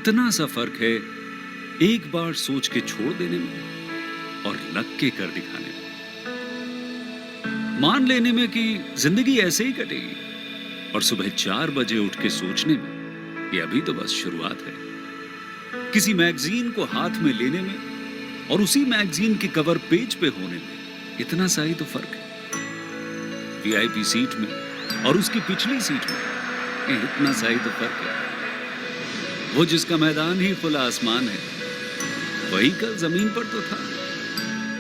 इतना सा फर्क है एक बार सोच के छोड़ देने में और लग के कर दिखाने में। मान लेने में कि जिंदगी ऐसे ही कटेगी और सुबह 4 बजे उठ के सोचने में कि अभी तो बस शुरुआत है। किसी मैगजीन को हाथ में लेने में और उसी मैगजीन के कवर पेज पे होने में इतना सा ही तो फर्क है। वीआईपी सीट में और उसकी पिछली सीट में इतना सा ही तो फर्क है। वो जिसका मैदान ही खुला आसमान है वही कल जमीन पर तो था।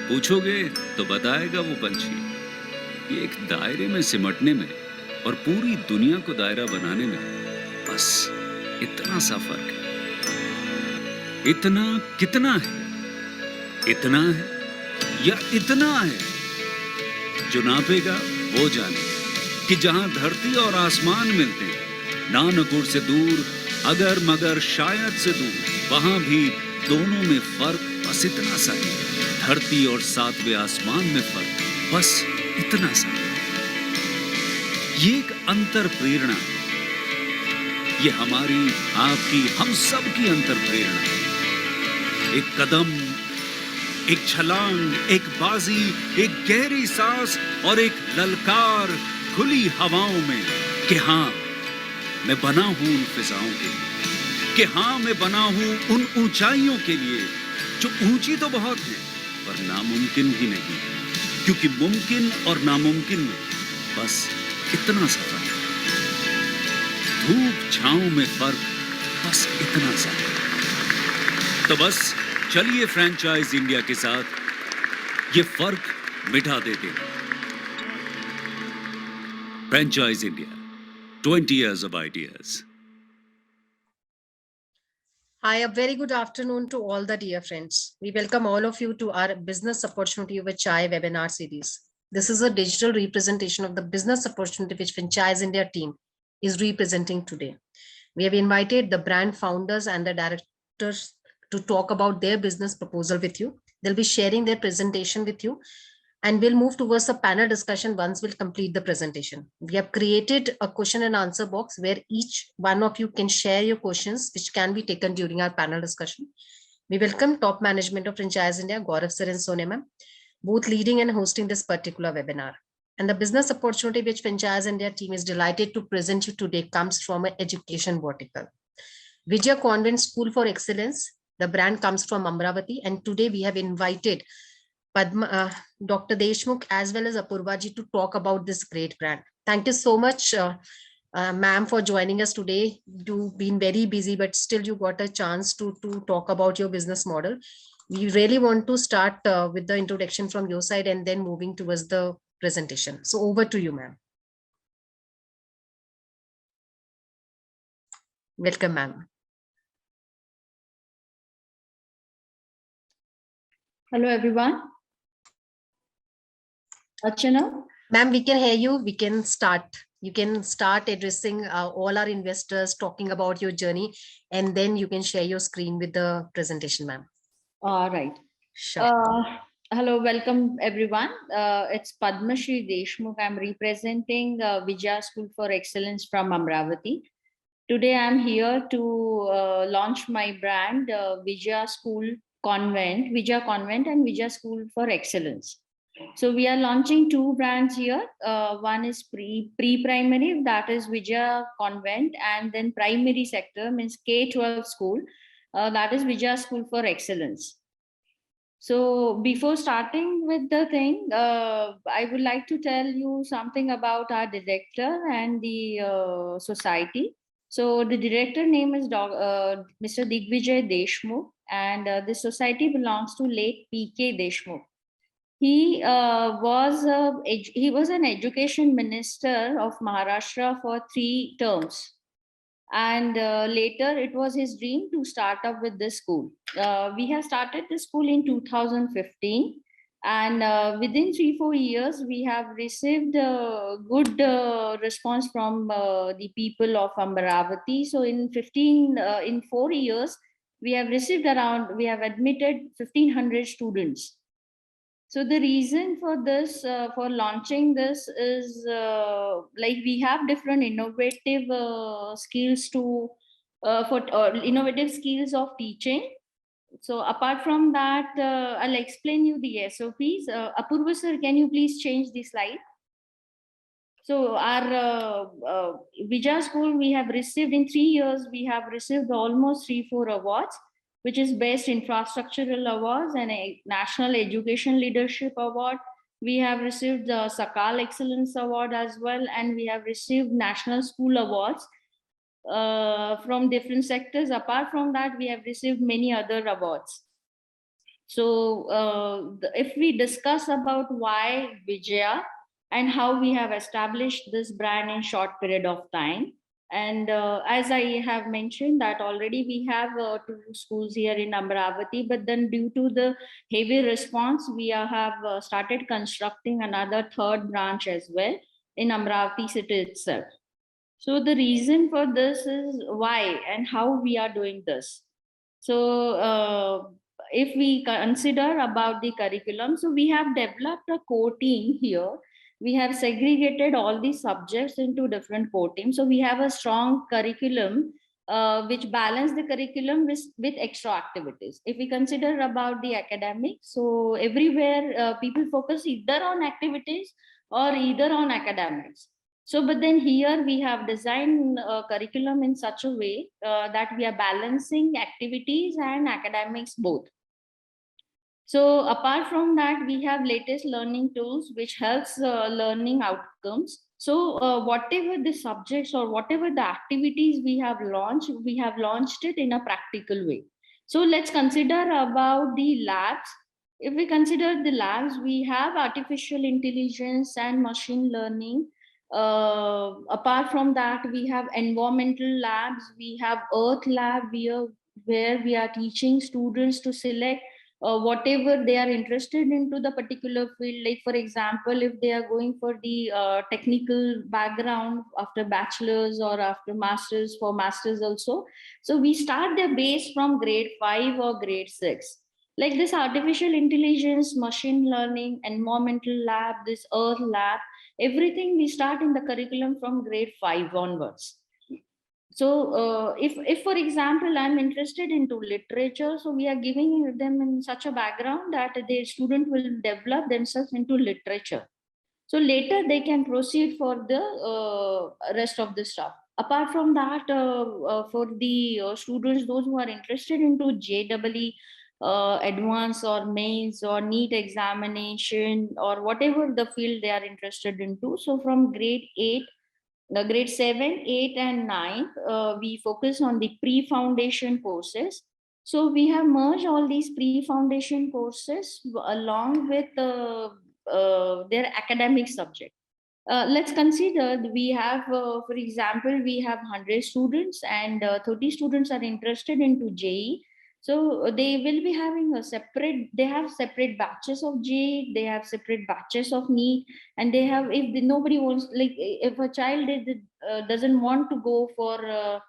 पूछोगे तो बताएगा वो पंछी कि एक दायरे में सिमटने में और पूरी दुनिया को दायरा बनाने में बस इतना सा फर्क है। इतना कितना है? इतना है या इतना है? जो नापेगा वो जाने कि जहां धरती और आसमान मिलते हैं, नानकुर से दूर, अगर मगर शायद से दूर, वहां भी दोनों में फर्क बस इतना सा है। धरती और 7वें आसमान में फर्क बस इतना सा है। ये एक अंतर प्रेरणा है। ये हमारी, आपकी, हम सब की अंतर प्रेरणा है। एक कदम, एक छलांग, एक बाजी, एक गहरी सांस और एक ललकार खुली हवाओं में कि हाँ मैं बना हूं उन फिजाओं के लिए, कि हाँ मैं बना हूं उन ऊंचाइयों के लिए जो ऊंची तो बहुत है पर नामुमकिन भी नहीं, क्योंकि मुमकिन और नामुमकिन में बस इतना सा फर्क। धूप छांव में फर्क बस इतना सा। तो बस चलिए फ्रेंचाइज इंडिया के साथ ये फर्क मिटा देते हैं। Franchise India, 20 years of ideas. Hi, a very good afternoon to all the dear friends. We welcome all of you to our Business Opportunity with Chai webinar series. This is a digital representation of the business opportunity which Franchise India team is representing today. We have invited the brand founders and the directors to talk about their business proposal with you. They'll be sharing their presentation with you, and we'll move towards a panel discussion once we'll complete the presentation. We have created a question and answer box where each one of you can share your questions, which can be taken during our panel discussion. We welcome top management of Franchise India, Gaurav sir and Sonia ma'am, both leading and hosting this particular webinar. And the business opportunity which Franchise India team is delighted to present you today comes from an education vertical. Vijaya Convent School for Excellence, the brand comes from Amravati, and today we have invited Dr. Deshmukh as well as Apurvaji to talk about this great brand. Thank you so much, ma'am, for joining us today. You've been very busy, but still you got a chance to talk about your business model. We really want to start with the introduction from your side and then moving towards the presentation. So over to you, ma'am. Welcome, ma'am. Hello, everyone. Archana? Ma'am, we can hear you. We can start. You can start addressing all our investors, talking about your journey, and then you can share your screen with the presentation, ma'am. All right. Sure. Hello, welcome, everyone. It's Padmashri Deshmukh. I'm representing Vijaya School for Excellence from Amravati. Today, I'm here to launch my brand, Vijaya Convent and Vijaya School for Excellence. So we are launching 2 brands here. One is pre-primary, that is Vijaya Convent, and then primary sector means K-12 school, that is Vijaya School for Excellence. So before starting with the thing, I would like to tell you something about our director and the society. So the director name is Mr. Digvijay Deshmukh, and the society belongs to late P.K. Deshmukh. He was an education minister of Maharashtra for 3 terms, and later it was his dream to start up with this school. We have started this school in 2015, and within 3-4 years we have received good response from the people of Amravati. So in 4 years we have admitted 1,500 students. So the reason for this, for launching this is like we have different innovative skills to for innovative skills of teaching. So apart from that, I'll explain you the SOPs. Apurva sir, can you please change the slide? So our Vijaya school, we have received in 3 years, we have received almost 3-4 awards, which is Best Infrastructural Awards and a National Education Leadership Award. We have received the Sakal Excellence Award as well, and we have received National School Awards from different sectors. Apart from that, we have received many other awards. So if we discuss about why Vijaya and how we have established this brand in short period of time, and as I have mentioned that already we have 2 schools here in Amravati, but then due to the heavy response, we have started constructing another 3rd branch as well in Amravati city itself. So the reason for this is why and how we are doing this. So if we consider about the curriculum, so we have developed a core team here. We have segregated all these subjects into different core teams. So we have a strong curriculum which balance the curriculum with extra activities. If we consider about the academics, so everywhere people focus either on activities or either on academics. So, but then here we have designed a curriculum in such a way that we are balancing activities and academics both. So apart from that, we have latest learning tools which helps learning outcomes. So whatever the subjects or whatever the activities we have launched it in a practical way. So let's consider about the labs. If we consider the labs, we have artificial intelligence and machine learning. Apart from that, we have environmental labs, we have earth lab where we are teaching students to select whatever they are interested into the particular field. Like for example, if they are going for the technical background after bachelor's or after master's, for master's also, so we start their base from grade 5 or grade 6. Like this artificial intelligence, machine learning, environmental lab, this earth lab, everything we start in the curriculum from grade 5 onwards. So if for example I'm interested into literature, so we are giving them in such a background that the student will develop themselves into literature, so later they can proceed for the rest of the stuff. Apart from that, for the students, those who are interested into JEE advanced or mains or NEET examination or whatever the field they are interested into, so from grade 8, grade 7, 8 and 9, we focus on the pre-foundation courses. So we have merged all these pre-foundation courses along with their academic subject. Let's consider we have, for example, we have 100 students and 30 students are interested into JEE. So they will be having they have separate batches of JEE, they have separate batches of NEET, and they have, nobody wants, like if a child doesn't want to go for,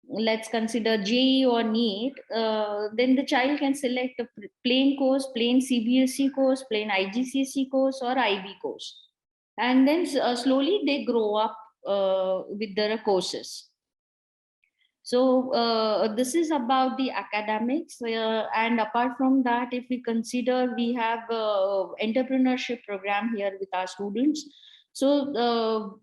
let's consider JEE or NEET, then the child can select a plain course, plain CBSE course, plain IGCSE course or IB course. And then slowly they grow up with their courses. So this is about the academics, and apart from that, if we consider, we have entrepreneurship program here with our students. So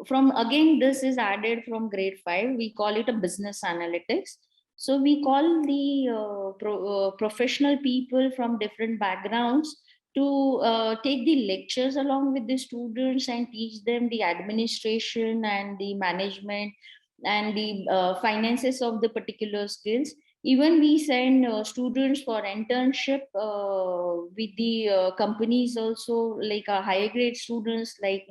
from again, this is added from grade 5. We call it a business analytics. So we call the professional people from different backgrounds to take the lectures along with the students and teach them the administration and the management and the finances of the particular skills. Even we send students for internship with the companies also, like higher grade students, like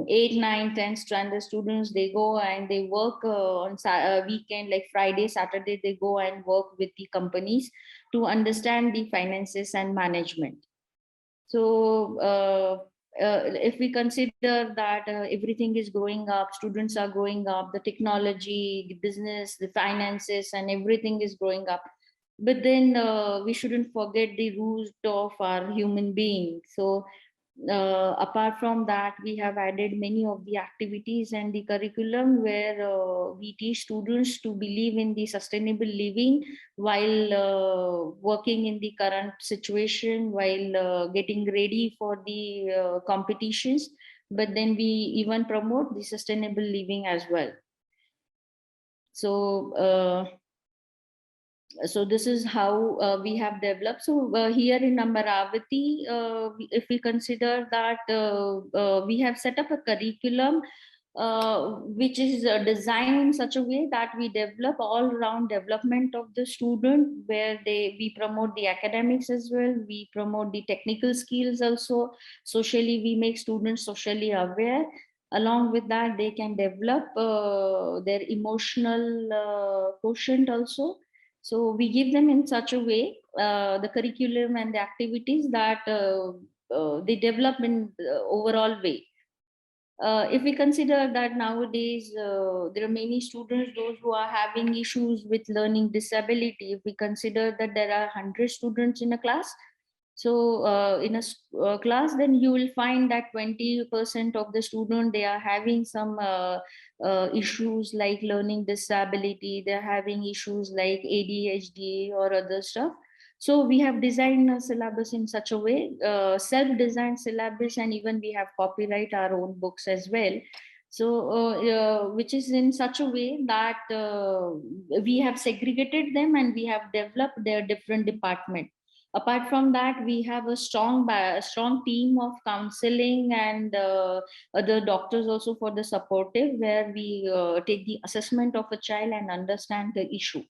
8, 9, 10 standard students, they go and they work on weekend, like Friday, Saturday, they go and work with the companies to understand the finances and management. So if we consider that everything is growing up, students are growing up, the technology, the business, the finances, and everything is growing up. But then we shouldn't forget the root of our human being. So Apart from that, we have added many of the activities and the curriculum where we teach students to believe in the sustainable living while working in the current situation, while getting ready for the competitions. But then we even promote the sustainable living as well. So this is how we have developed. So here in Amravati, if we consider that we have set up a curriculum which is designed in such a way that we develop all round development of the student, where we promote the academics as well, we promote the technical skills also. Socially, we make students socially aware. Along with that, they can develop their emotional quotient also. So we give them in such a way the curriculum and the activities that they develop in the overall way. If we consider that nowadays there are many students, those who are having issues with learning disability, if we consider that there are 100 students in a class, so in a class, then you will find that 20% of the student, they are having some issues like learning disability, they're having issues like ADHD or other stuff. So we have designed a syllabus in such a way, self-designed syllabus, and even we have copyright our own books as well. So which is in such a way that we have segregated them and we have developed their different department. Apart from that, we have a strong team of counseling and other doctors also for the supportive, where we take the assessment of a child and understand the issue.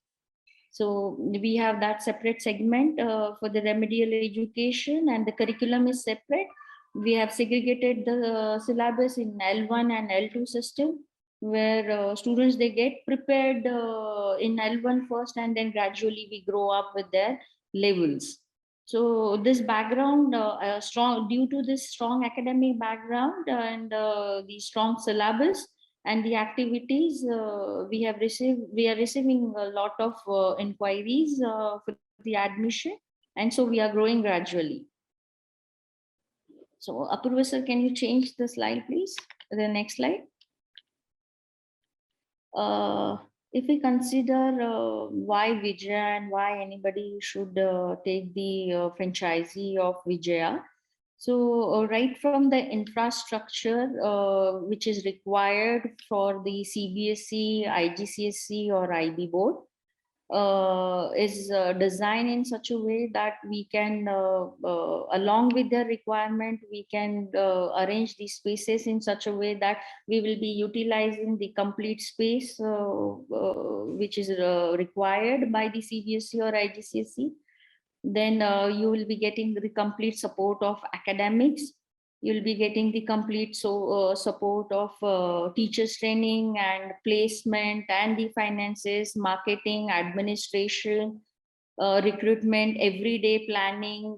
So we have that separate segment for the remedial education, and the curriculum is separate. We have segregated the syllabus in L1 and L2 system, where students, they get prepared in L1 first, and then gradually we grow up with their levels. So this background, strong due to this strong academic background and the strong syllabus and the activities, we are receiving a lot of inquiries for the admission, and so we are growing gradually. So Apurva sir, can you change the slide please, the next slide? If we consider why Vijaya and why anybody should take the franchisee of Vijaya. So right from the infrastructure which is required for the CBSE, IGCSE or IB board is designed in such a way that we can, along with the requirement, we can arrange the spaces in such a way that we will be utilizing the complete space which is required by the CBSE or IGCSE. Then you will be getting the complete support of academics. You'll be getting the complete support of teachers training and placement and the finances, marketing, administration, recruitment, everyday planning,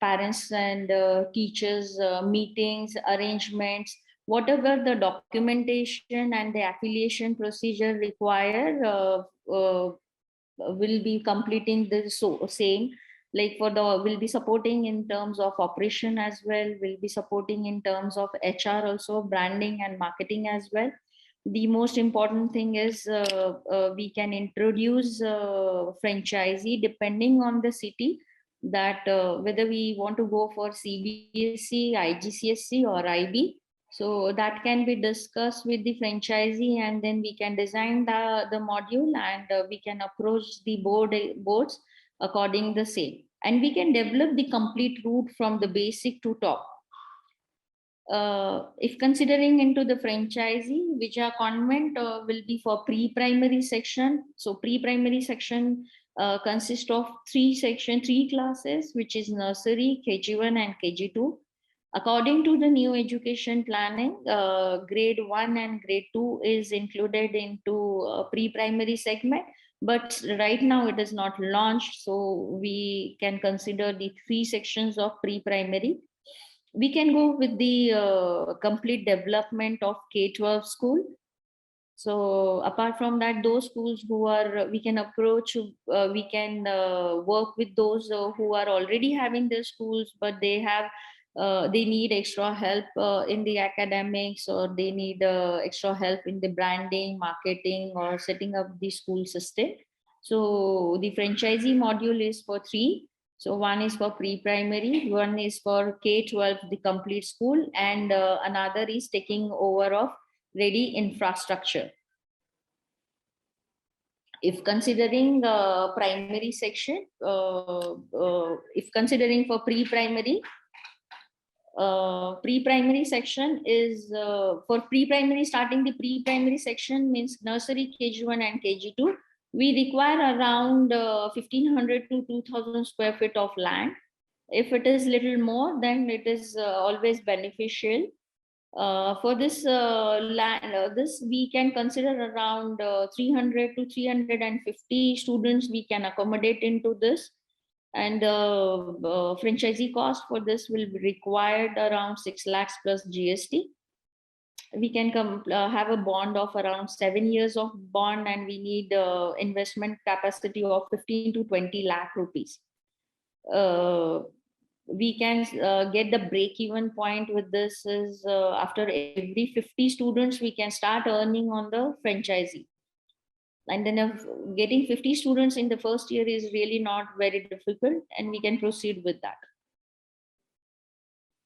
parents and teachers meetings, arrangements, whatever the documentation and the affiliation procedure require will be completing the same. Like for the, will be supporting in terms of operation as well, will be supporting in terms of HR also, branding and marketing as well. The most important thing is we can introduce franchisee depending on the city, that whether we want to go for CBSE, IGCSE or IB. So that can be discussed with the franchisee, and then we can design the module, and we can approach the boards according the same. And we can develop the complete route from the basic to top. If considering into the franchisee, Vijaya Convent will be for pre-primary section. So pre-primary section consists of three classes, which is nursery, KG1 and KG2. According to the new education planning, grade 1 and grade 2 is included into pre-primary segment, but right now it is not launched. So we can consider the 3 sections of pre-primary. We can go with the complete development of K-12 school. So apart from that, those schools who are, we can approach, we can work with those who are already having their schools, but they have they need extra help in the academics, or they need extra help in the branding, marketing, or setting up the school system. So the franchisee module is for 3. So one is for pre-primary, one is for K-12, the complete school, and another is taking over of ready infrastructure. If considering primary section, if considering for pre-primary section is for pre-primary, starting the pre-primary section means nursery, KG1 and KG2. We require around 1500 to 2000 square feet of land. If it is little more, then it is always beneficial. For this land, this we can consider around 300 to 350 students we can accommodate into this. And franchisee cost for this will be required around 6 lakhs plus GST. We can have a bond of around 7 years of bond, and we need investment capacity of 15 to 20 lakh rupees. We can get the break-even point with this is after every 50 students, we can start earning on the franchisee. And then if getting 50 students in the first year is really not very difficult, and we can proceed with that.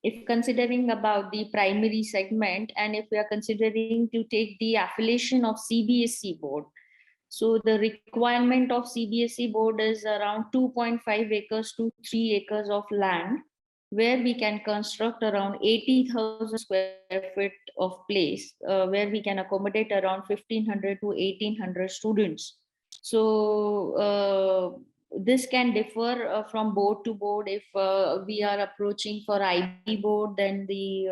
If considering about the primary segment, and if we are considering to take the affiliation of CBSE board, so the requirement of CBSE board is around 2.5 acres to 3 acres of land, where we can construct around 80,000 square feet of place, where we can accommodate around 1500 to 1800 students. So this can differ from board to board. If we are approaching for IB board, then the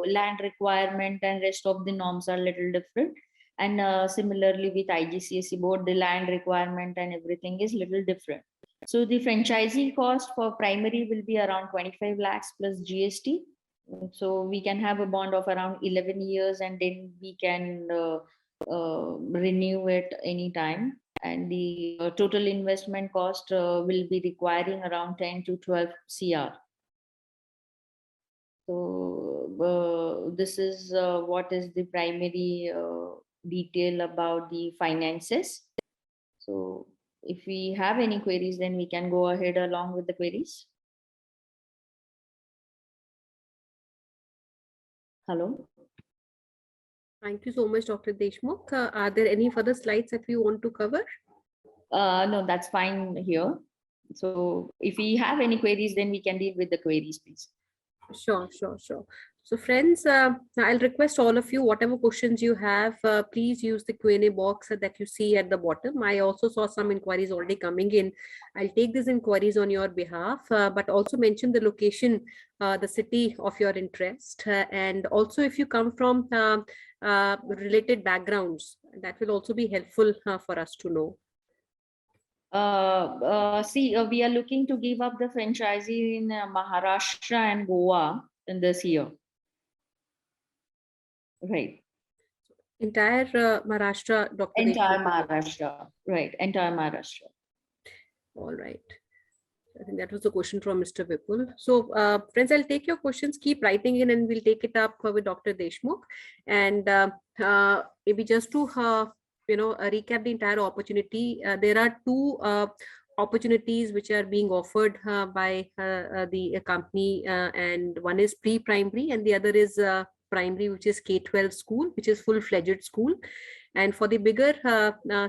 land requirement and rest of the norms are little different. And similarly with IGCSE board, the land requirement and everything is little different. So the franchisee cost for primary will be around 25 lakhs plus GST. So we can have a bond of around 11 years, and then we can renew it anytime. And the total investment cost will be requiring around 10 to 12 CR. So this is what is the primary detail about the finances. So if we have any queries, then we can go ahead along with the queries. Hello. Thank you so much, Dr. Deshmukh. Are there any further slides that we want to cover? No, that's fine here. So if we have any queries, then we can deal with the queries, please. Sure. So friends, I'll request all of you, whatever questions you have, please use the Q&A box that you see at the bottom. I also saw some inquiries already coming in. I'll take these inquiries on your behalf, but also mention the location, the city of your interest. And also if you come from related backgrounds, that will also be helpful for us to know. We are looking to give up the franchisee in Maharashtra and Goa in this year. Right. Entire Maharashtra, Dr. Entire Deshmukh. Maharashtra. Right. Entire Maharashtra. All right. I think that was the question from Mr. Vipul. So friends, I'll take your questions, keep writing in, and we'll take it up with Dr. Deshmukh. And maybe just to recap the entire opportunity, there are 2 opportunities which are being offered by the company, and one is pre-primary and the other is primary, which is K-12 school, which is full-fledged school. And for the bigger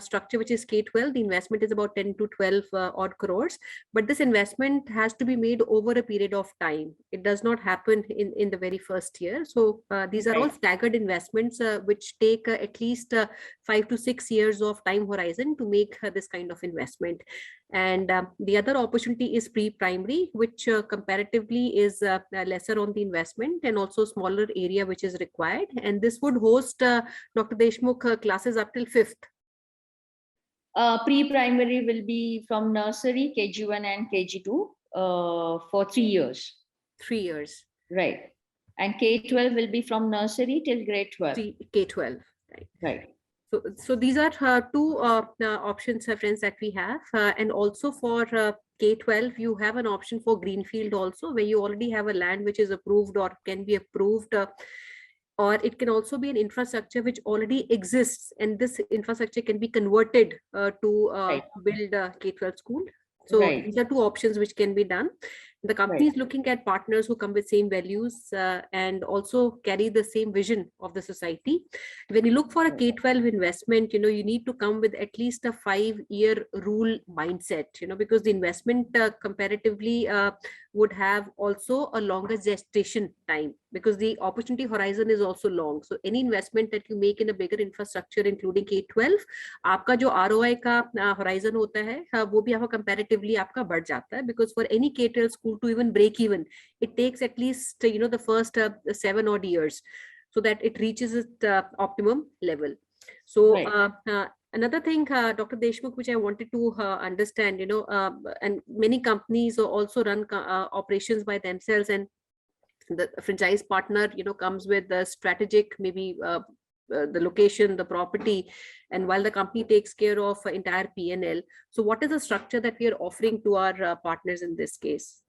structure, which is K-12, the investment is about 10 to 12 odd crores. But this investment has to be made over a period of time. It does not happen in the very first year. So these are all staggered investments, which take at least 5 to 6 years of time horizon to make this kind of investment. And the other opportunity is pre-primary, which comparatively is lesser on the investment and also smaller area which is required. And this would host Dr. Deshmukh classes up till 5th. Pre-primary will be from nursery, KG1 and KG2 for 3 years. 3 years. Right. And K-12 will be from nursery till grade 12. K-12. Right. So these are two options, friends, that we have. And also for K-12, you have an option for Greenfield also, where you already have a land which is approved or can be approved. Or it can also be an infrastructure which already exists, and this infrastructure can be converted to Right. build a K-12 school. So Right. these are two options which can be done. The company is looking at partners who come with same values and also carry the same vision of the society. When you look for a K-12 investment, you need to come with at least a 5-year rule mindset, because the investment comparatively would have also a longer gestation time, because the opportunity horizon is also long. So any investment that you make in a bigger infrastructure, including K-12, आपका जो ROI का horizon होता है, वो भी आपका comparatively आपका बढ़ जाता है, because for any K-12 school to even break even, it takes at least the first 7 odd years, so that it reaches its optimum level. So another thing, Dr. Deshmukh, which I wanted to understand, and many companies also run operations by themselves, and the franchise partner, comes with the strategic, maybe the location, the property, and while the company takes care of entire P&L. So what is the structure that we are offering to our partners in this case?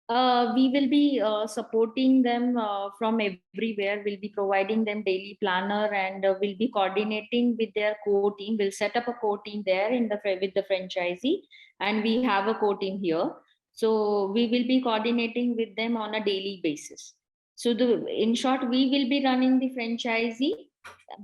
We will be supporting them from everywhere. We'll be providing them daily planner, and we'll be coordinating with their core team. We'll set up a core team there with the franchisee, and we have a core team here. So we will be coordinating with them on a daily basis. So in short, we will be running the franchisee,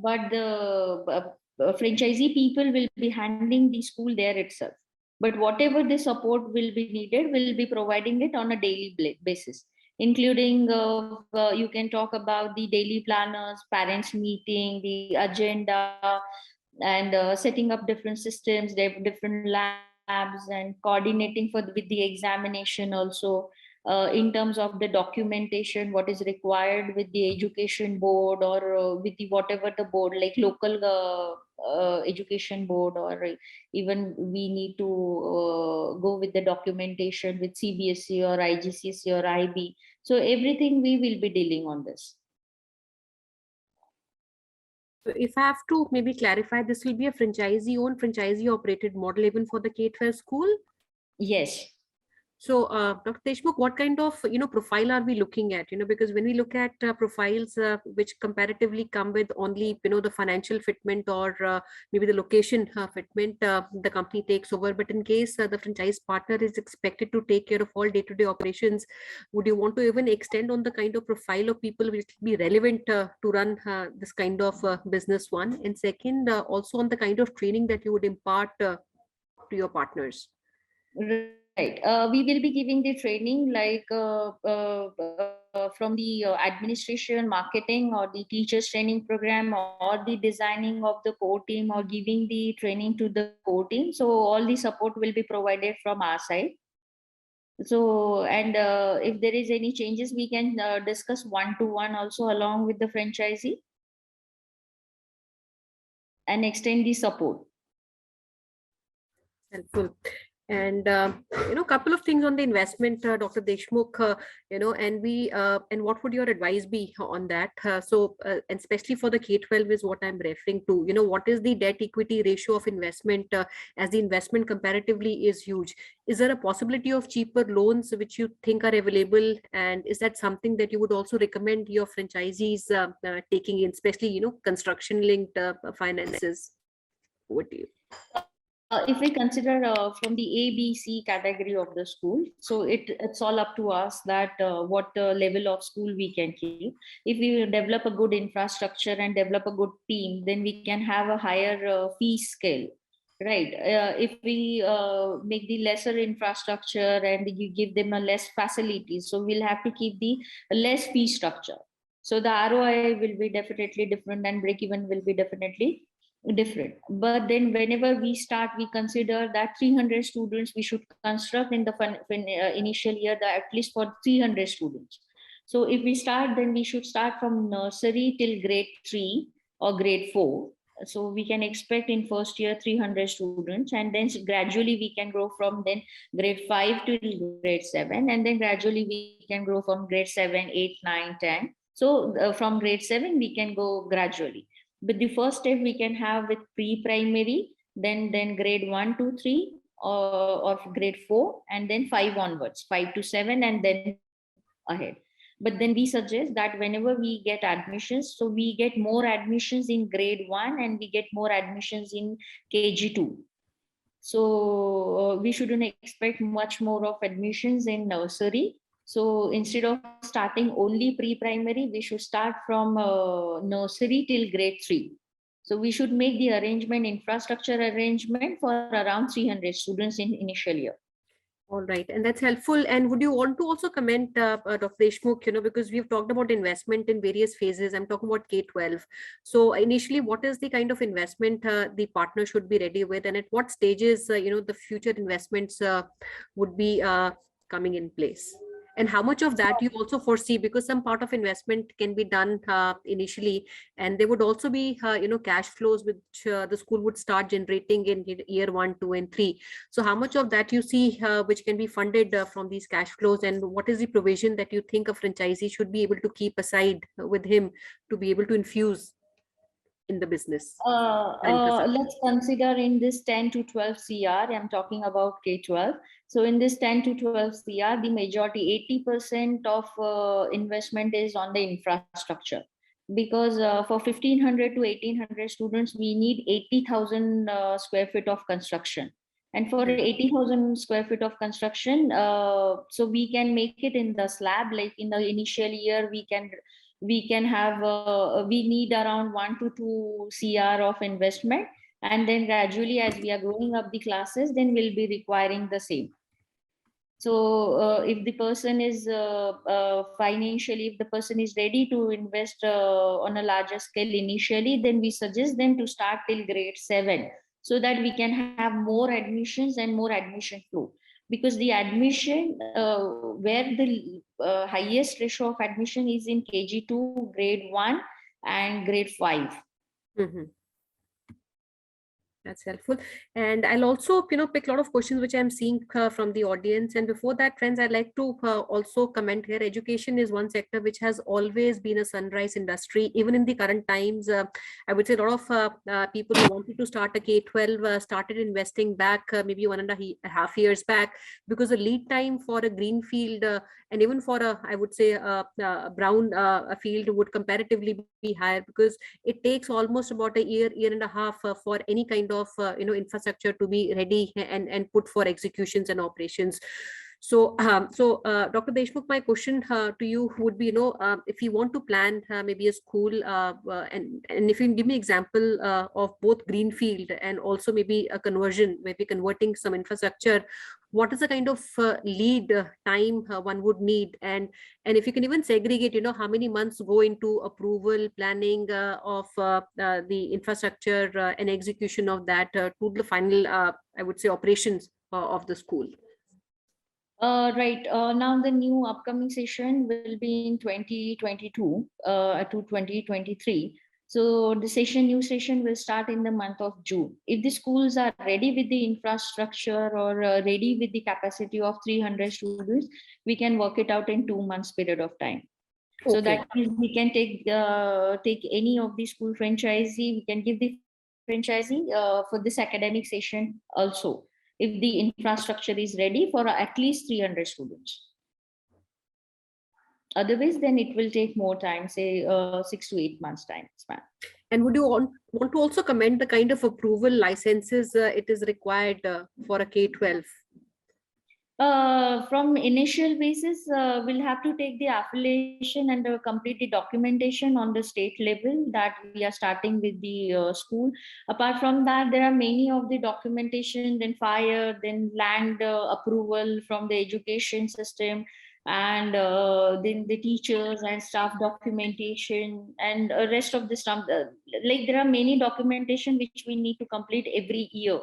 but the franchisee people will be handling the school there itself. But whatever the support will be needed, we'll be providing it on a daily basis, including you can talk about the daily planners, parents meeting, the agenda, and setting up different systems, different labs, and coordinating with the examination also. In terms of the documentation, what is required with the education board, or with the whatever the board, like local education board, or even we need to go with the documentation with CBSE or IGCSE or IB. So everything we will be dealing on this. If I have to maybe clarify, this will be a franchisee-owned, franchisee-operated model even for the K-12 school? Yes. So, Dr. Deshmukh, what kind of profile are we looking at? Because when we look at profiles which comparatively come with only the financial fitment or maybe the location fitment, the company takes over. But in case the franchise partner is expected to take care of all day-to-day operations, would you want to even extend on the kind of profile of people which will be relevant to run this kind of business? One, and second, also on the kind of training that you would impart to your partners. Right. We will be giving the training like from the administration, marketing, or the teachers training program, or the designing of the core team, or giving the training to the core team. So all the support will be provided from our side. So, and if there is any changes, we can discuss one-to-one also along with the franchisee and extend the support. Helpful. And couple of things on the investment, Dr. Deshmukh, and what would your advice be on that? And especially for the K-12 is what I'm referring to. What is the debt equity ratio of investment, as the investment comparatively is huge? Is there a possibility of cheaper loans which you think are available? And is that something that you would also recommend your franchisees taking in, especially construction linked finances? What do you? If we consider from the A, B, C category of the school, so it's all up to us that what level of school we can keep. If we develop a good infrastructure and develop a good team, then we can have a higher fee scale, right? If we make the lesser infrastructure and you give them a less facilities, so we'll have to keep the less fee structure. So the ROI will be definitely different, and break even will be definitely different. But then whenever we start, we consider that 300 students we should construct in the initial year, at least for 300 students. So if we start, then we should start from nursery till grade 3 or grade 4. So we can expect in first year 300 students, and then gradually we can grow from then grade 5 to grade 7, and then gradually we can grow from grade 7, 8, 9, 10. So from grade 7 we can go gradually. But the first step we can have with pre-primary, then grade 1 to 3, or grade 4, and then 5 onwards, 5 to 7, and then ahead. But then we suggest that whenever we get admissions, so we get more admissions in grade 1 and we get more admissions in KG2. So we shouldn't expect much more of admissions in nursery. So instead of starting only pre-primary, we should start from nursery till grade 3. So we should make the arrangement, infrastructure arrangement for around 300 students in initial year. All right, and that's helpful. And would you want to also comment, Dr. Deshmukh, because we've talked about investment in various phases. I'm talking about K-12. So initially, what is the kind of investment the partner should be ready with, and at what stages, the future investments would be coming in place? And how much of that you also foresee, because some part of investment can be done initially, and there would also be, cash flows which the school would start generating in year 1, 2, and 3. So how much of that you see which can be funded from these cash flows, and what is the provision that you think a franchisee should be able to keep aside with him to be able to infuse in the business? Let's consider in this 10 to 12 CR, I'm talking about K-12. So in this 10 to 12 CR, the majority, 80% of investment is on the infrastructure. Because for 1,500 to 1,800 students, we need 80,000 square feet of construction. And for 80,000 square feet of construction, so we can make it in the slab, like in the initial year, we can have, we need around 1 to 2 CR of investment. And then gradually, as we are growing up the classes, then we'll be requiring the same. So if the person is financially, if the person is ready to invest on a larger scale initially, then we suggest them to start till grade 7, so that we can have more admissions and more admission flow. Because the admission, where the highest ratio of admission is in KG2, grade 1, and grade 5. Mm-hmm. That's helpful. And I'll also, pick a lot of questions which I'm seeing from the audience. And before that, friends, I'd like to also comment here. Education is one sector which has always been a sunrise industry. Even in the current times, I would say a lot of people who wanted to start a K-12 started investing back maybe 1.5 years back, because the lead time for a green field and even for a, I would say, a brown field would comparatively be higher, because it takes almost about a year and a half for any kind of infrastructure to be ready and put for executions and operations. So Dr. Deshmukh, my question to you would be, if you want to plan maybe a school, and if you can give me example of both greenfield and also maybe a conversion, maybe converting some infrastructure, what is the kind of lead time one would need, and if you can even segregate, how many months go into approval, planning of the infrastructure and execution of that to the final, I would say, operations of the school. Right. Now the new upcoming session will be in 2022 to 2023. So the new session will start in the month of June. If the schools are ready with the infrastructure or ready with the capacity of 300 students, we can work it out in 2 months period of time. Okay. So that means we can take any of the school franchisee, we can give the franchisee for this academic session also, if the infrastructure is ready for at least 300 students. Otherwise, then it will take more time, say 6 to 8 months time span. And would you want to also comment the kind of approval licenses it is required for a K-12? From initial basis, we'll have to take the affiliation and complete the documentation on the state level that we are starting with the school. Apart from that, there are many of the documentation, then fire, then land approval from the education system, and then the teachers and staff documentation, and rest of the stuff. Like there are many documentation which we need to complete every year.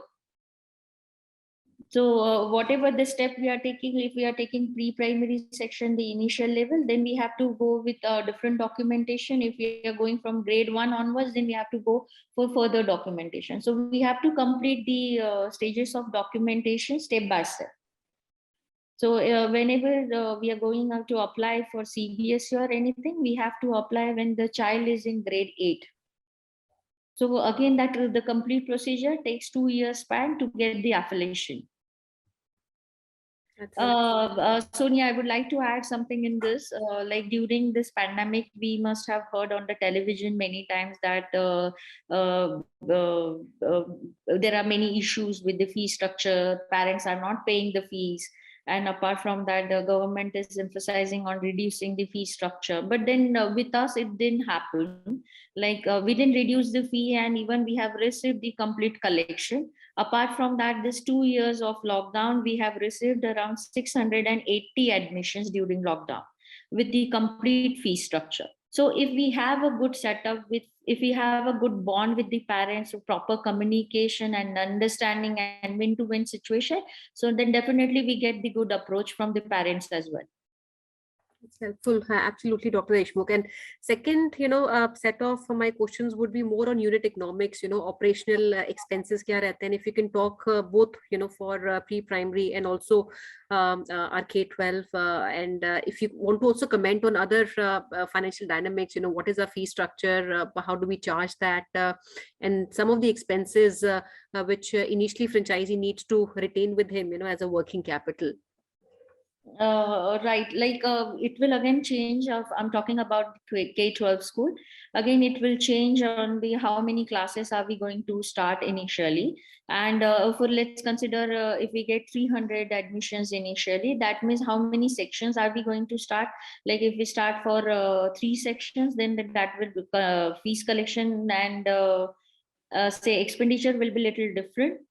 So whatever the step we are taking, if we are taking pre-primary section, the initial level, then we have to go with different documentation. If we are going from grade 1 onwards, then we have to go for further documentation. So we have to complete the stages of documentation step by step. So whenever we are going out to apply for CBSE or anything, we have to apply when the child is in grade 8. So again, that the complete procedure takes 2 years span to get the affiliation. Sonia, I would like to add something in this. Like during this pandemic, we must have heard on the television many times that uh, uh, uh, there are many issues with the fee structure. Parents are not paying the fees. And apart from that, the government is emphasizing on reducing the fee structure. But then with us, it didn't happen. Like we didn't reduce the fee, and even we have received the complete collection. Apart from that, this 2 years of lockdown, we have received around 680 admissions during lockdown with the complete fee structure. So if we have a good setup if we have a good bond with the parents, so proper communication and understanding and win-to-win situation, so then definitely we get the good approach from the parents as well. It's helpful, absolutely, Dr. Deshmukh. And second, set of my questions would be more on unit economics, operational expenses kya rehte hain. If you can talk both, for pre-primary and also our K-12, and if you want to also comment on other financial dynamics, what is our fee structure, how do we charge that, and some of the expenses which initially franchisee needs to retain with him, as a working capital. Right, like it will again change. I'm talking about K-12 school. Again, it will change on the how many classes are we going to start initially. And for let's consider if we get 300 admissions initially, that means how many sections are we going to start? Like if we start for 3 sections, then that will fees collection and say expenditure will be little different.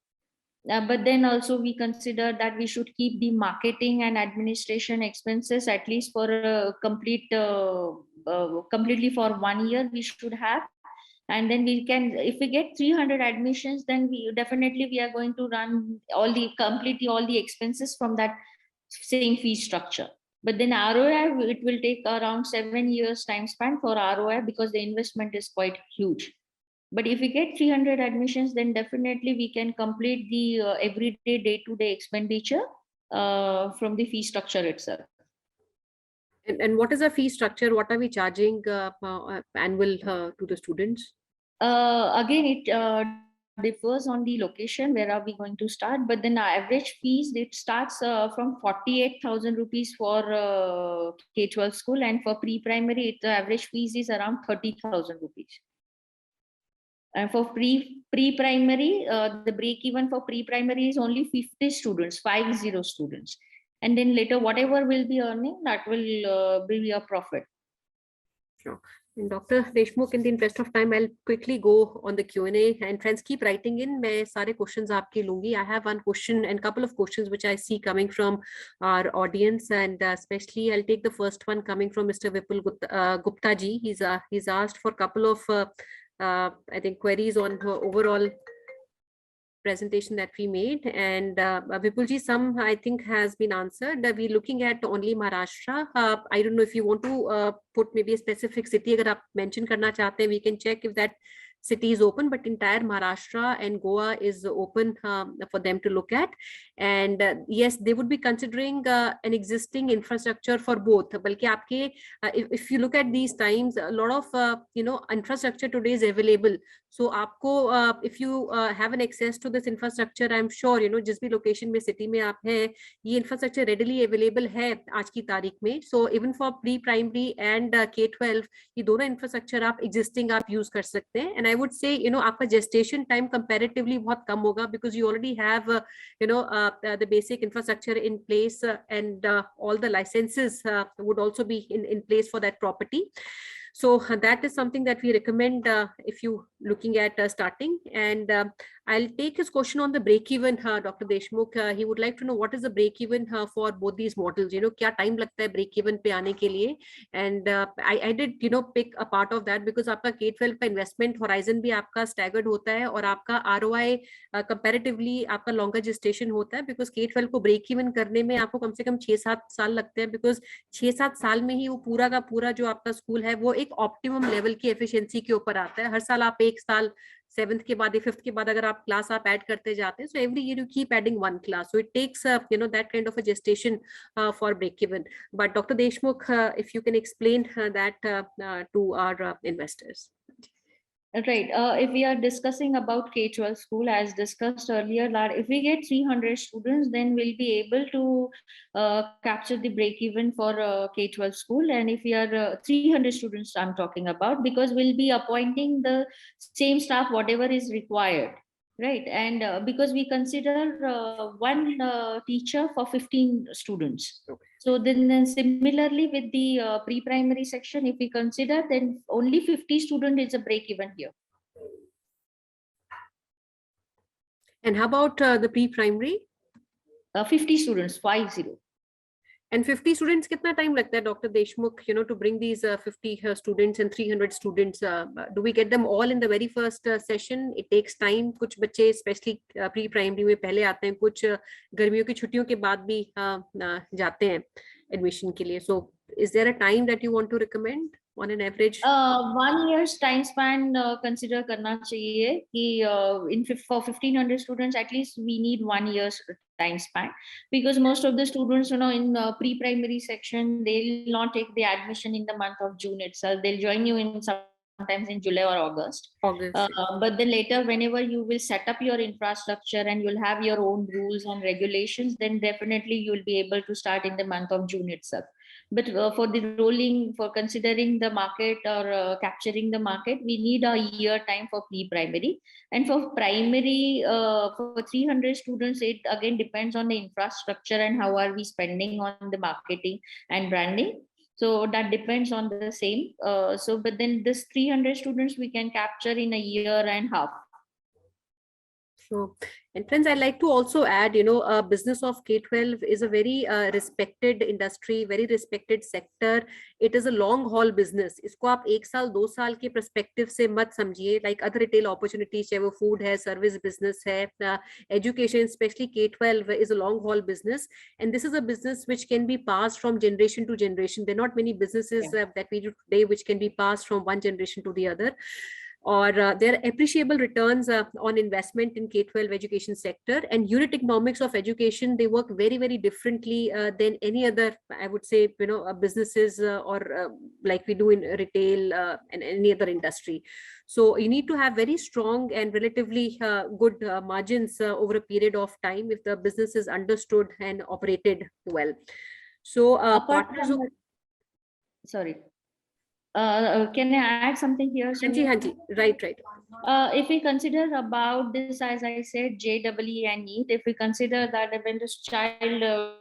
But then also we consider that we should keep the marketing and administration expenses at least for a completely for 1 year we should have. And then we can, if we get 300 admissions, then we are going to run completely all the expenses from that same fee structure. But then ROI, it will take around 7 years time span for ROI because the investment is quite huge. But if we get 300 admissions, then definitely we can complete the everyday day-to-day expenditure from the fee structure itself. And what is the fee structure? What are we charging annual to the students? Again, it differs on the location where are we going to start, but then our average fees, it starts from 48,000 rupees for K-12 school, and for pre-primary the average fees is around 30,000 rupees. And for pre-primary, the break even for pre-primary is only 50 students, 50 students. And then later, whatever will be earning, that will be your profit. Sure. And Dr. Deshmukh, in the interest of time, I'll quickly go on the Q&A, and friends keep writing in. मैं सारे questions आपके लूंगी. I have one question and couple of questions which I see coming from our audience, and especially I'll take the first one coming from Mr. Vipul Gupta ji. He's asked for a couple of I think queries on her overall presentation that we made, and Vipulji, some I think has been answered. We're looking at only Maharashtra. I don't know if you want to put maybe a specific city. Agar aap mention karna chahte hain, we can check if that city is open, but entire Maharashtra and Goa is open for them to look at. And yes, they would be considering an existing infrastructure for both. Balki aapke, if you look at these times, a lot of infrastructure today is available. So aapko, if you have an access to this infrastructure, I'm sure जिस भी location में city में आप हैं, ये infrastructure readily available है आज की तारीख में. So even for pre-primary and K-12, ये दोनों infrastructure आप existing आप use कर सकते हैं. And I would say आपका gestation time comparatively बहुत कम होगा because you already have the basic infrastructure in place, and all the licenses would also be in place for that property. So that is something that we recommend if you looking at starting. And I'll take his question on the break even, Dr. Deshmukh. He would like to know what is the break even for both these models. क्या time लगता है break even पे आने के लिए? And I did pick a part of that because आपका K-12 का investment horizon भी आपका staggered होता है, और आपका ROI comparatively आपका longer gestation होता है, because K-12 को break even करने में आपको कम से कम 6-7 साल लगते हैं, because 6-7 साल में ही वो पूरा का पूरा जो आपका स्कूल है वो एक ऑप्टिमम लेवल की एफिशिएंसी के ऊपर आता है. हर साल आप एक साल 7th के बाद 5th के बाद अगर आप क्लास आप ऐड करते जाते हैं, so every year you keep adding one class, so it takes that kind of a gestation for break even. But Dr. Deshmukh, if you can explain that to our investors. Right. If we are discussing about K-12 school, as discussed earlier, that if we get 300 students, then we'll be able to capture the break even for K-12 school. And if we are 300 students, I'm talking about, because we'll be appointing the same staff, whatever is required. Right. And because we consider one teacher for 15 students. Okay. So then similarly with the pre-primary section, if we consider, then only 50 student is a break even here. And how about the pre-primary? 50 students, 50. And 50 students, kitna time lagta hai, Dr. Deshmukh, to bring these 50 students and 300 students? Do we get them all in the very first session? It takes time. Kuch bacche, especially pre-primary में पहले आते हैं, कुछ गर्मियों की छुट्टियों के बाद भी जाते हैं admission के लिए. So, is there a time that you want to recommend on an average? 1 year's time span consider करना चाहिए कि for 1500 students, at least we need 1 year's time span, because most of the students, in pre-primary section, they'll not take the admission in the month of June itself. They'll join you in sometimes in July or August. But then later, whenever you will set up your infrastructure and you'll have your own rules and regulations, then definitely you'll be able to start in the month of June itself. But for the rolling, for considering the market or capturing the market, we need a year time for pre-primary. And for primary, for 300 students, it again depends on the infrastructure and how are we spending on the marketing and branding. So that depends on the same. But then this 300 students we can capture in a year and a half. Sure. And friends, I'd like to also add, business of K-12 is a very respected industry, very respected sector. It is a long haul business. इसको आप 1 साल 2 साल के perspective से मत समझिए. Like other retail opportunities, चाहे वो food है, service business है, education, especially K-12 is a long haul business. And this is a business which can be passed from generation to generation. There are not many businesses that we do today which can be passed from one generation to the other. Or there are appreciable returns on investment in K-12 education sector, and unit economics of education, they work very, very differently than any other, I would say, businesses or like we do in retail and any other industry. So you need to have very strong and relatively good margins over a period of time if the business is understood and operated well. So partners. Sorry. Can I add something here? Hanji. Right. If we consider about this, as I said, JEE and NEET, if we consider that when this child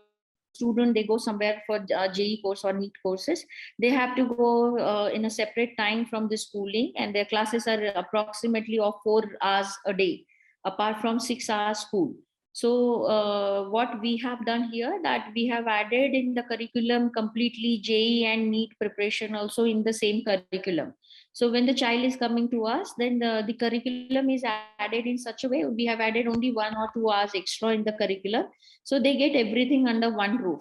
student, they go somewhere for JEE course or NEET courses, they have to go in a separate time from the schooling, and their classes are approximately of 4 hours a day, apart from 6 hours school. So what we have done here, that we have added in the curriculum completely JEE and NEET preparation also in the same curriculum. So when the child is coming to us, then the curriculum is added in such a way, we have added only 1 or 2 hours extra in the curriculum. So they get everything under one roof.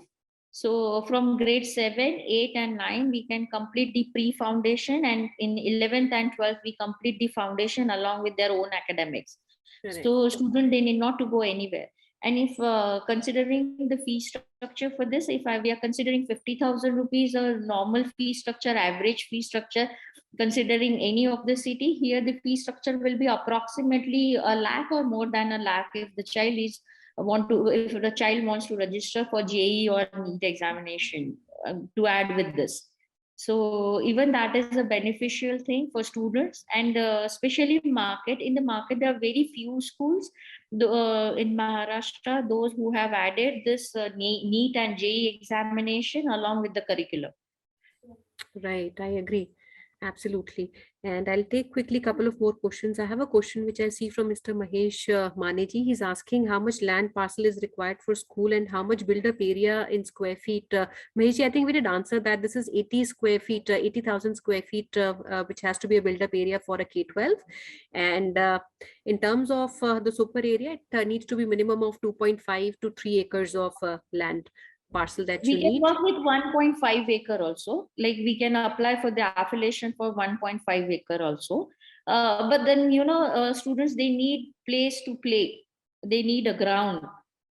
So from grade 7, 8 and 9, we can complete the pre-foundation, and in 11th and 12th, we complete the foundation along with their own academics. Correct. So student, they need not to go anywhere. And if considering the fee structure for this, if we are considering 50,000 rupees or normal fee structure, average fee structure, considering any of the city, here the fee structure will be approximately 1 lakh or more than 1 lakh if the child is if the child wants to register for JEE or NEET examination to add with this. So even that is a beneficial thing for students, and especially market. In the market, there are very few schools in Maharashtra, those who have added this NEET and JEE examination along with the curriculum. Right, I agree. Absolutely. And I'll take quickly a couple of more questions. I have a question which I see from Mr. Mahesh Maneji. He's asking how much land parcel is required for school and how much build-up area in square feet. Mahesh, I think we did answer that. This is 80 square feet, 80,000 square feet, which has to be a build-up area for a K-12. And in terms of the super area, it needs to be minimum of 2.5 to 3 acres of land parcel that we you need. We can work with 1.5 acre also. Like we can apply for the affiliation for 1.5 acre also. But then, students, they need place to play. They need a ground.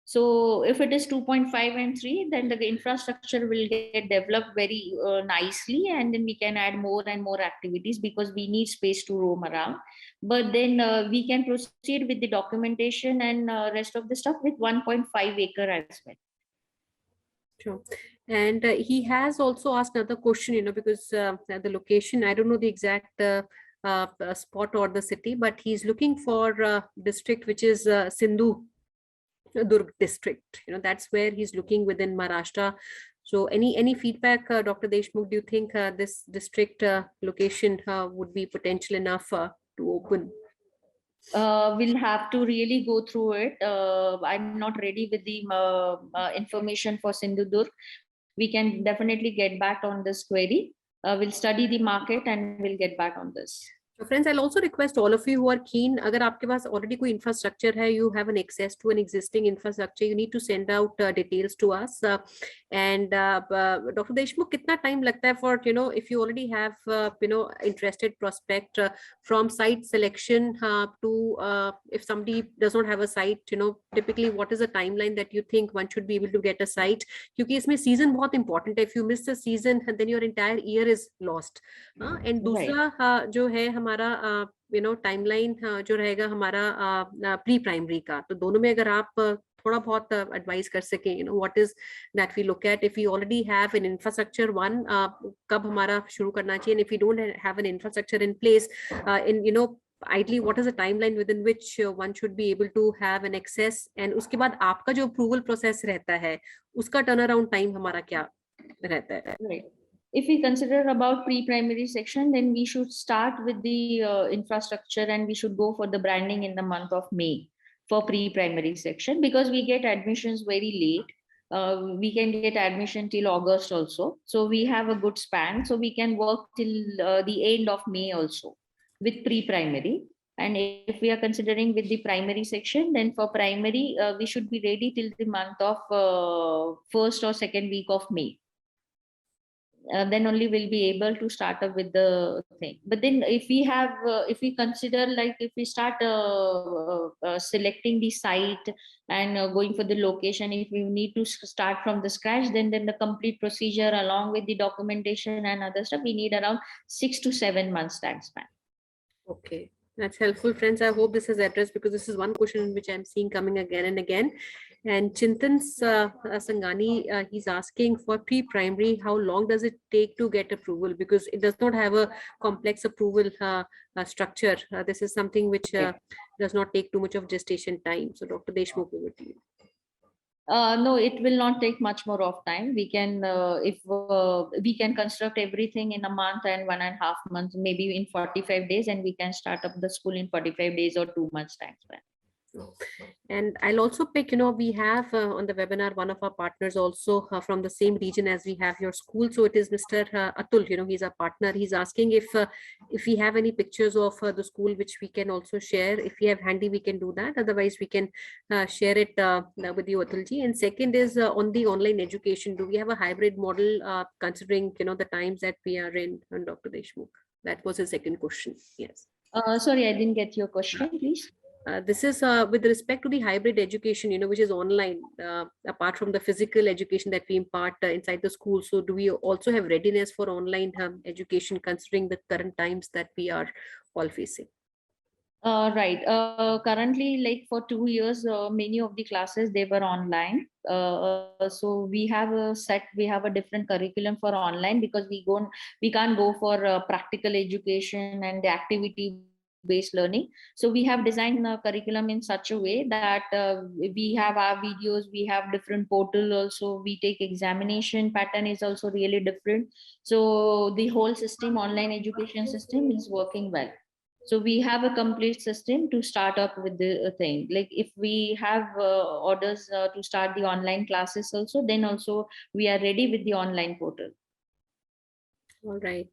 So if it is 2.5 and 3, then the infrastructure will get developed very nicely, and then we can add more and more activities because we need space to roam around. But then we can proceed with the documentation and rest of the stuff with 1.5 acre as well. Sure. And he has also asked another question, because the location, I don't know the exact spot or the city, but he's looking for a district which is Sindhu Durg district. That's where he's looking within Maharashtra. So any feedback, Dr. Deshmukh, do you think this district location would be potential enough to open? We'll have to really go through it. I'm not ready with the information for Sindhudurg. We can definitely get back on this query. We'll study the market and we'll get back on this. So friends, I'll also request all of you who are keen, agar aapke paas already koi infrastructure hai, you have an access to an existing infrastructure, you need to send out details to us. And Dr. Deshmukh, kitna time lagta hai for, if you already have, interested prospect from site selection to if somebody does not have a site, typically what is the timeline that you think one should be able to get a site? Kyunki isme season bahut important hai. If you miss the season, then your entire year is lost. And दूसरा जो है हमारा timeline जो रहेगा हमारा pre primary का, तो दोनों में अगर आप थोड़ा बहुत एडवाइस कर सके, what is that we look at if we already have an infrastructure one, कब हमारा शुरू करना चाहिए, if we don't have an infrastructure in place, in ideally what is the timeline within which one should be able to have an access, and उसके बाद आपका जो approval process रहता है उसका turnaround time हमारा क्या रहता है? Right. If we consider about pre-primary section, then we should start with the infrastructure and we should go for the branding in the month of May for pre-primary section, because we get admissions very late. We can get admission till August also. So we have a good span. So we can work till the end of May also with pre-primary. And if we are considering with the primary section, then for primary, we should be ready till the month of first or second week of May. Then only we'll be able to start up with the thing. But then if we have, if we consider, like if we start selecting the site and going for the location, if we need to start from the scratch, then the complete procedure along with the documentation and other stuff, we need around 6 to 7 months time span. Okay, that's helpful, friends. I hope this is addressed, because this is one question which I'm seeing coming again and again. And Chintan Sangani, he's asking for pre-primary, how long does it take to get approval? Because it does not have a complex approval structure. This is something which does not take too much of gestation time. So Dr. Deshmukh, over to you. No, it will not take much more of time. We can, if we can construct everything in a month and 1.5 months, maybe in 45 days, and we can start up the school in 45 days or 2 months time span. And I'll also pick, we have on the webinar one of our partners also from the same region as we have your school. So it is Mr. Atul, he's a partner. He's asking if we have any pictures of the school which we can also share. If we have handy, we can do that. Otherwise, we can share it with you, Atulji. And second is on the online education. Do we have a hybrid model considering, the times that we are in, Dr. Deshmukh? That was his second question. Yes. Sorry, I didn't get your question, please. This is with respect to the hybrid education, which is online, apart from the physical education that we impart inside the school. So do we also have readiness for online education considering the current times that we are all facing? Right. Currently, like for 2 years, many of the classes, they were online. So we have a different curriculum for online, because we can't go for practical education and the activity based learning. So we have designed a curriculum in such a way that we have our videos, we have different portal also, we take examination pattern is also really different. So the whole system, online education system, is working well. So we have a complete system to start up with the thing. Like if we have orders to start the online classes also, then also we are ready with the online portal. All right.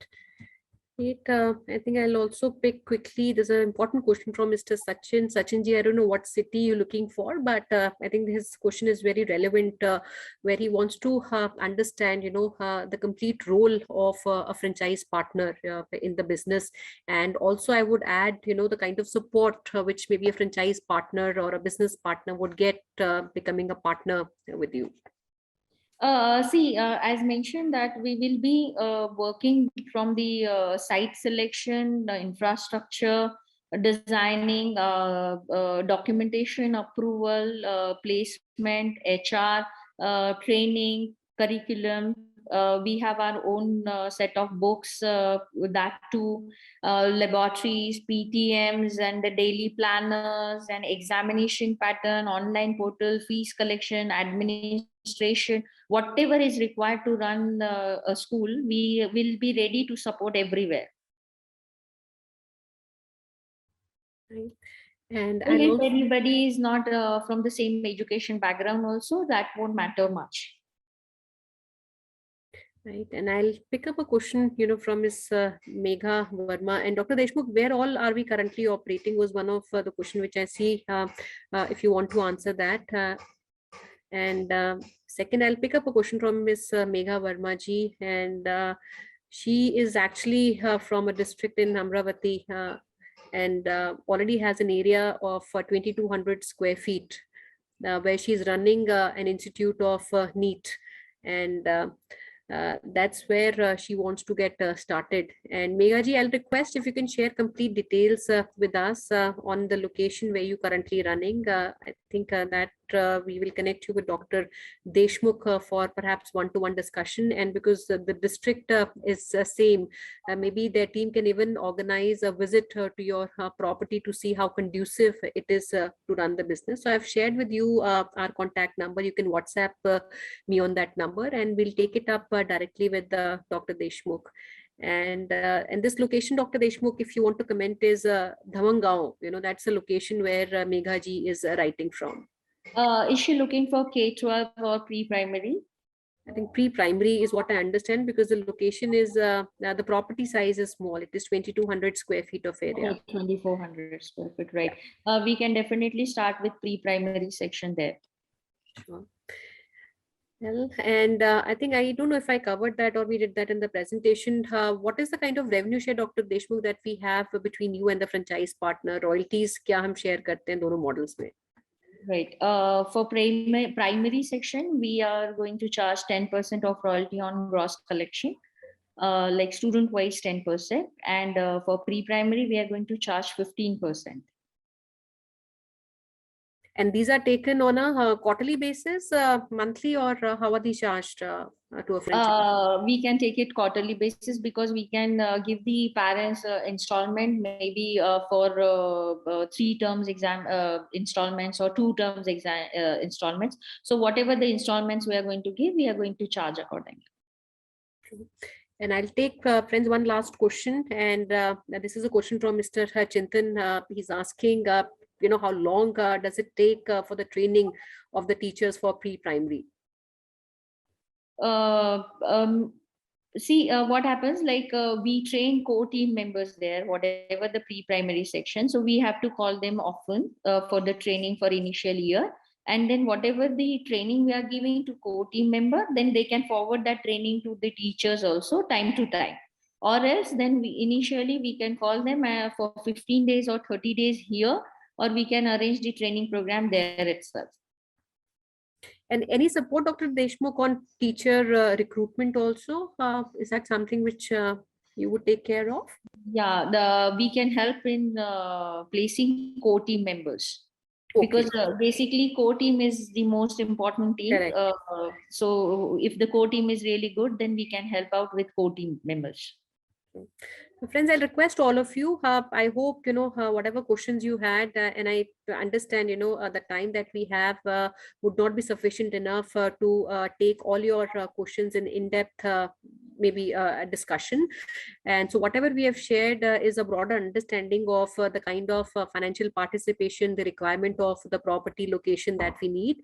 I think I'll also pick quickly. There's an important question from Mr. Sachin. Sachinji, I don't know what city you're looking for, but I think his question is very relevant, where he wants to understand, the complete role of a franchise partner in the business. And also I would add, the kind of support which maybe a franchise partner or a business partner would get becoming a partner with you. As mentioned that we will be working from the site selection, the infrastructure, designing, documentation, approval, placement, HR, training, curriculum. We have our own set of books, that too, laboratories, PTMs, and the daily planners, and examination pattern, online portal, fees collection, administration, whatever is required to run a school, we will be ready to support everywhere. Right. And And I'll if also, everybody is not from the same education background also, that won't matter much. right. And I'll pick up a question, from Ms. Megha Verma. And Dr. Deshmukh, where all are we currently operating was one of the question which I see, if you want to answer that. And second, I'll pick up a question from Ms. Megha Verma ji. And she is actually from a district in Amravati, and already has an area of 2,200 square feet, where she's running an institute of NEET. And that's where she wants to get started. And Meghaji, I'll request if you can share complete details with us on the location where you currently running. I think that we will connect you with Dr. Deshmukh for perhaps one-to-one discussion. And because the district is same, maybe their team can even organize a visit to your property to see how conducive it is to run the business. So I've shared with you our contact number. You can WhatsApp me on that number, and we'll take it up directly with Dr. Deshmukh. And this location, Dr. Deshmukh, if you want to comment, is Dhamangao. That's a location where Megha ji is writing from. Is she looking for K-12 or pre-primary? I think pre-primary is what I understand, because the location is, the property size is small. It is 2,200 square feet of area. Okay, 2,400 square feet, right. We can definitely start with pre-primary section there. Sure. Well, and I think, I don't know if I covered that or we did that in the presentation. What is the kind of revenue share, Dr. Deshmukh, that we have between you and the franchise partner? Royalties क्या हम share करते हैं दोनों models में? Right. For primary section, we are going to charge 10% of royalty on gross collection, like student-wise 10%. And for pre-primary, we are going to charge 15%. And these are taken on a quarterly basis, monthly, or how are these charged to a franchise? We can take it quarterly basis, because we can give the parents installment, maybe for 3 terms exam installments, or 2 terms exam installments. So whatever the installments we are going to give, we are going to charge accordingly. And I'll take, friends, one last question. And this is a question from Mr. Chintan. He's asking, how long does it take for the training of the teachers for pre-primary? What happens, like we train core team members there, whatever the pre-primary section. So we have to call them often for the training for initial year. And then whatever the training we are giving to core team member, then they can forward that training to the teachers also time to time. Or else then we can call them for 15 days or 30 days here, or we can arrange the training program there itself. And any support, Dr. Deshmukh, on teacher recruitment also? Is that something which you would take care of? Yeah, we can help in placing core team members. Okay. Because basically core team is the most important team. So if the core team is really good, then we can help out with core team members. So friends, I'll request all of you, I hope, whatever questions you had, and I understand, the time that we have would not be sufficient enough to take all your questions in depth, maybe a discussion. And so whatever we have shared is a broader understanding of the kind of financial participation, the requirement of the property location that we need.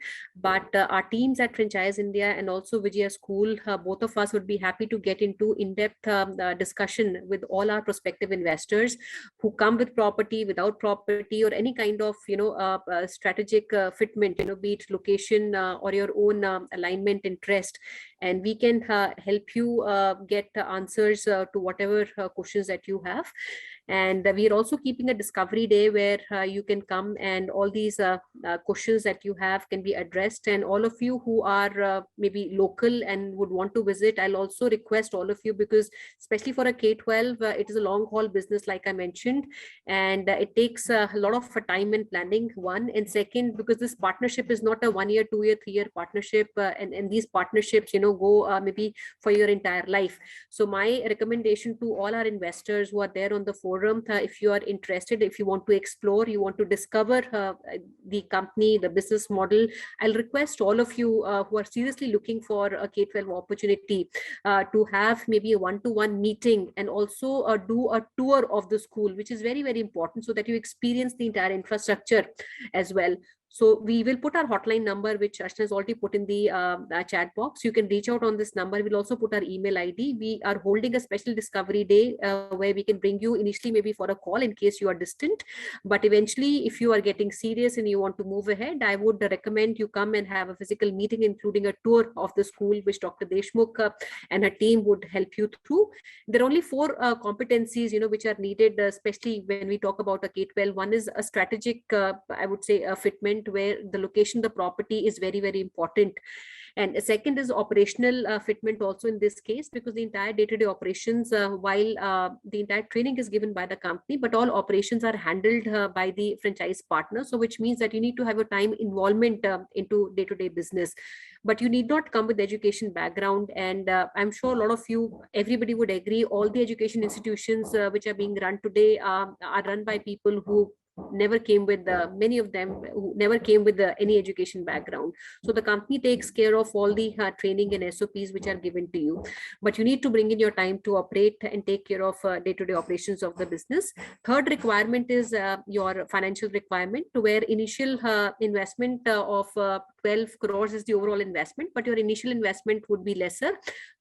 But our teams at Franchise India and also Vijaya School, both of us would be happy to get into in-depth discussion with all our prospective investors who come with property, without property, or any kind of strategic fitment, be it location or your own alignment interest. And we can help you get answers to whatever questions that you have. And we are also keeping a discovery day where you can come and all these questions that you have can be addressed. And all of you who are maybe local and would want to visit, I'll also request all of you, because especially for a K-12, it is a long haul business, like I mentioned, and it takes a lot of time and planning, one. And second, because this partnership is not a 1 year, 2 year, 3 year partnership, and these partnerships, go maybe for your entire life. So my recommendation to all our investors who are there on the forum, if you are interested, if you want to explore, you want to discover the company, the business model, I'll request all of you who are seriously looking for a K-12 opportunity to have maybe a one-to-one meeting, and also do a tour of the school, which is very, very important, so that you experience the entire infrastructure as well. So we will put our hotline number, which Ashna has already put in the chat box. You can reach out on this number. We'll also put our email ID. We are holding a special discovery day where we can bring you initially maybe for a call in case you are distant. But eventually, if you are getting serious and you want to move ahead, I would recommend you come and have a physical meeting, including a tour of the school, which Dr. Deshmukh and her team would help you through. There are only 4 competencies, which are needed, especially when we talk about a K-12. One is a strategic, I would say, a fitment, where the location, the property is very, very important. And a second is operational fitment also in this case, because the entire day-to-day operations, while the entire training is given by the company, but all operations are handled by the franchise partner. So which means that you need to have a time involvement into day-to-day business, but you need not come with education background. And I'm sure a lot of you, everybody would agree, all the education institutions which are being run today are run by people who never came with many of them who never came with any education background. So the company takes care of all the training and SOPs which are given to you, but you need to bring in your time to operate and take care of day-to-day operations of the business. Third requirement is your financial requirement, where initial investment of 12 crores is the overall investment, but your initial investment would be lesser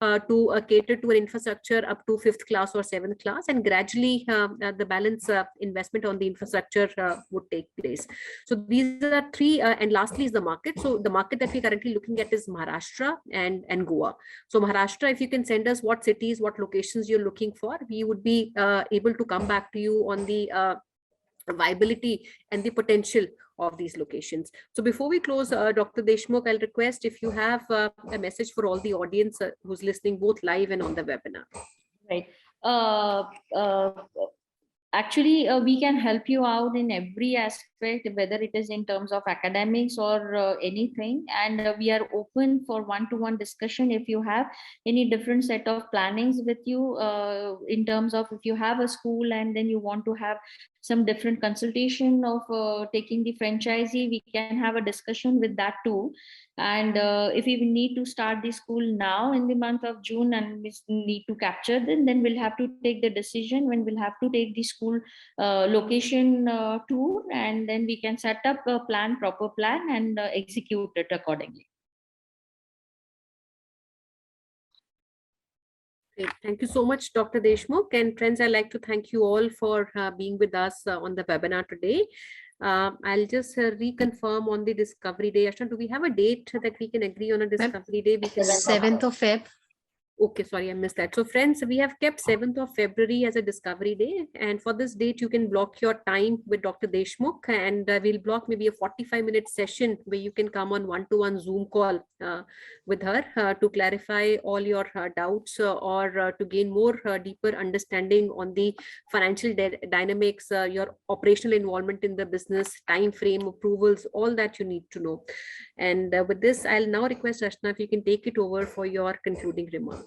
to cater to an infrastructure up to 5th class or 7th class, and gradually the balance investment on the infrastructure would take place. So these are 3, and lastly is the market. So the market that we're currently looking at is Maharashtra and Goa. So Maharashtra, if you can send us what cities, what locations you're looking for, we would be able to come back to you on the viability and the potential of these locations. So before we close, Dr. Deshmukh, I'll request if you have a message for all the audience who's listening both live and on the webinar. Right. Actually, we can help you out in every aspect, whether it is in terms of academics or anything. And we are open for one-to-one discussion if you have any different set of plannings with you in terms of if you have a school and then you want to have some different consultation of taking the franchisee, we can have a discussion with that too. And if we need to start the school now in the month of June and we need to capture them, then we'll have to take the decision when we'll have to take the school location tour, and then we can set up a plan, proper plan, and execute it accordingly. Great. Thank you so much, Dr. Deshmukh. And friends, I'd like to thank you all for being with us on the webinar today. I'll just reconfirm on the discovery day. Ashna, do we have a date that we can agree on a discovery day? We can 7th of Feb. Okay, sorry, I missed that. So friends, we have kept 7th of February as a discovery day. And for this date, you can block your time with Dr. Deshmukh, and we'll block maybe a 45-minute session where you can come on one-to-one Zoom call with her to clarify all your doubts or to gain more deeper understanding on the financial dynamics, your operational involvement in the business, time frame, approvals, all that you need to know. And with this, I'll now request Ashna if you can take it over for your concluding remarks.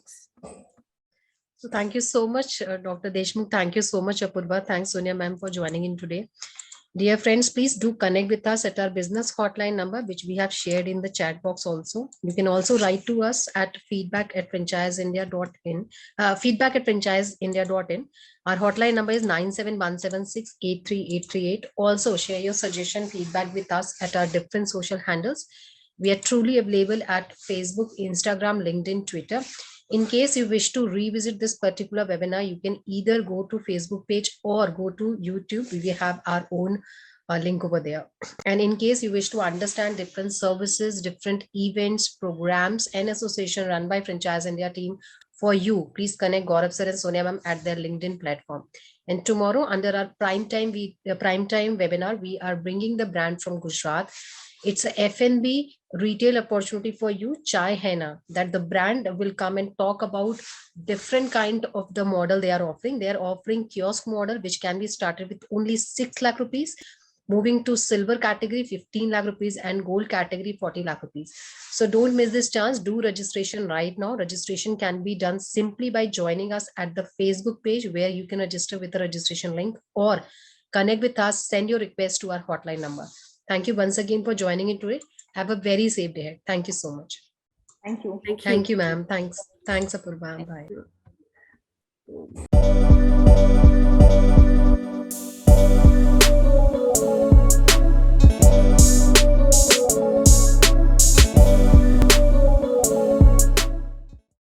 So thank you so much, Dr. Deshmukh. Thank you so much, Apurva. Thanks, Sonia ma'am, for joining in today. Dear friends, please do connect with us at our business hotline number, which we have shared in the chat box also. You can also write to us at feedback@franchiseindia.in, feedback@franchiseindia.in. Our hotline number is 9717683838. Also, share your suggestion, feedback with us at our different social handles. We are truly available at Facebook, Instagram, LinkedIn, Twitter. In case you wish to revisit this particular webinar, you can either go to Facebook page or go to YouTube. We have our own link over there. And in case you wish to understand different services, different events, programs, and association run by Franchise India team for you, please connect Gaurav sir and Sonia ma'am at their LinkedIn platform. And tomorrow, under our prime time webinar, we are bringing the brand from Gujarat. It's a F&B retail opportunity for you, Chai Henna, that the brand will come and talk about different kind of the model they are offering. They are offering kiosk model, which can be started with only 6 lakh rupees, moving to silver category 15 lakh rupees, and gold category 40 lakh rupees. So don't miss this chance. Do registration right now. Registration can be done simply by joining us at the Facebook page, where you can register with the registration link, or connect with us, send your request to our hotline number. Thank you once again for joining in today. Have a very safe day. Thank you so much. Thank you. Thank you, ma'am. Thanks. Thanks, Apurva. Bye.